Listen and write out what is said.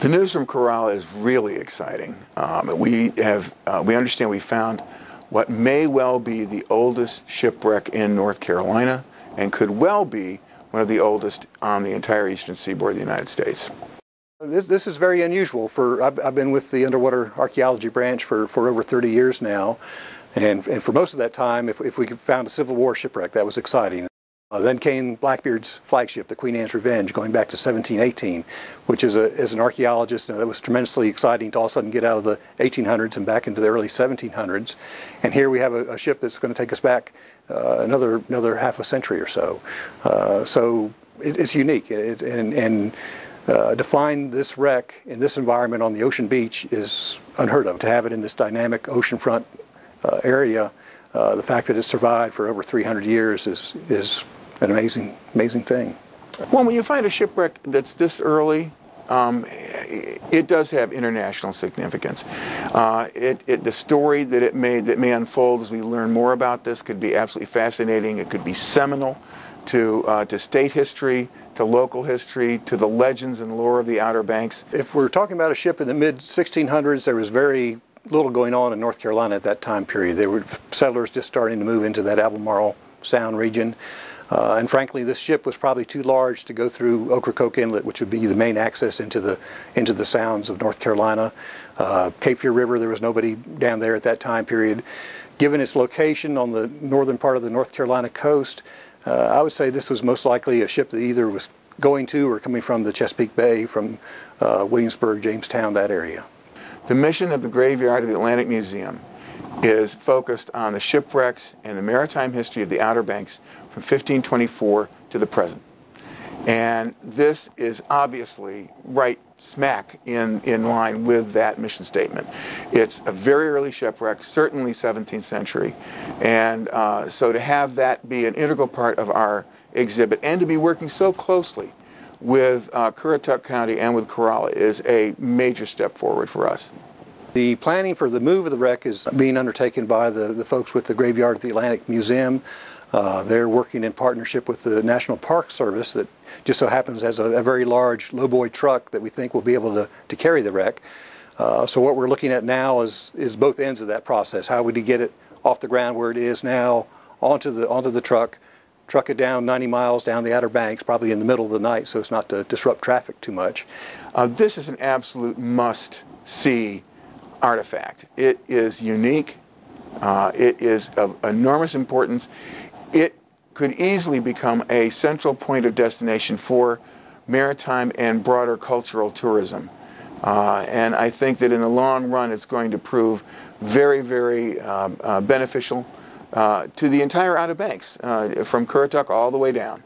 The news from Corolla is really exciting. We understand we found what may well be the oldest shipwreck in North Carolina and could well be one of the oldest on the entire eastern seaboard of the United States. This is very unusual. I've been with the Underwater Archaeology Branch for over 30 years now, and for most of that time, if we found a Civil War shipwreck, that was exciting. Then came Blackbeard's flagship, the Queen Anne's Revenge, going back to 1718, which as an archaeologist, that was tremendously exciting to all of a sudden get out of the 1800s and back into the early 1700s. And here we have a ship that's going to take us back another half a century or so. So it's unique, and to find this wreck in this environment on the ocean beach is unheard of. To have it in this dynamic oceanfront area, the fact that it survived for over 300 years is an amazing thing. Well, when you find a shipwreck that's this early, it does have international significance. The story that it may unfold as we learn more about this could be absolutely fascinating. It could be seminal to state history, to local history, to the legends and lore of the Outer Banks. If we're talking about a ship in the mid-1600s, there was very little going on in North Carolina at that time period. There were settlers just starting to move into that Albemarle Sound region. And frankly, this ship was probably too large to go through Ocracoke Inlet, which would be the main access into the sounds of North Carolina. Cape Fear River, there was nobody down there at that time period. Given its location on the northern part of the North Carolina coast, I would say this was most likely a ship that either was going to or coming from the Chesapeake Bay, from Williamsburg, Jamestown, that area. The mission of the Graveyard of the Atlantic Museum is focused on the shipwrecks and the maritime history of the Outer Banks from 1524 to the present. And this is obviously right smack in line with that mission statement. It's a very early shipwreck, certainly 17th century. And so to have that be an integral part of our exhibit and to be working so closely with Currituck County and with Corolla is a major step forward for us. The planning for the move of the wreck is being undertaken by the folks with the Graveyard of the Atlantic Museum. They're working in partnership with the National Park Service, that just so happens has a very large lowboy truck that we think will be able to carry the wreck. So what we're looking at now is both ends of that process. How would you get it off the ground where it is now, onto the truck it down 90 miles down the Outer Banks, probably in the middle of the night so as not to disrupt traffic too much. This is an absolute must-see artifact. It is unique. It is of enormous importance. It could easily become a central point of destination for maritime and broader cultural tourism. And I think that in the long run it's going to prove very, very beneficial to the entire Outer Banks, from Currituck all the way down.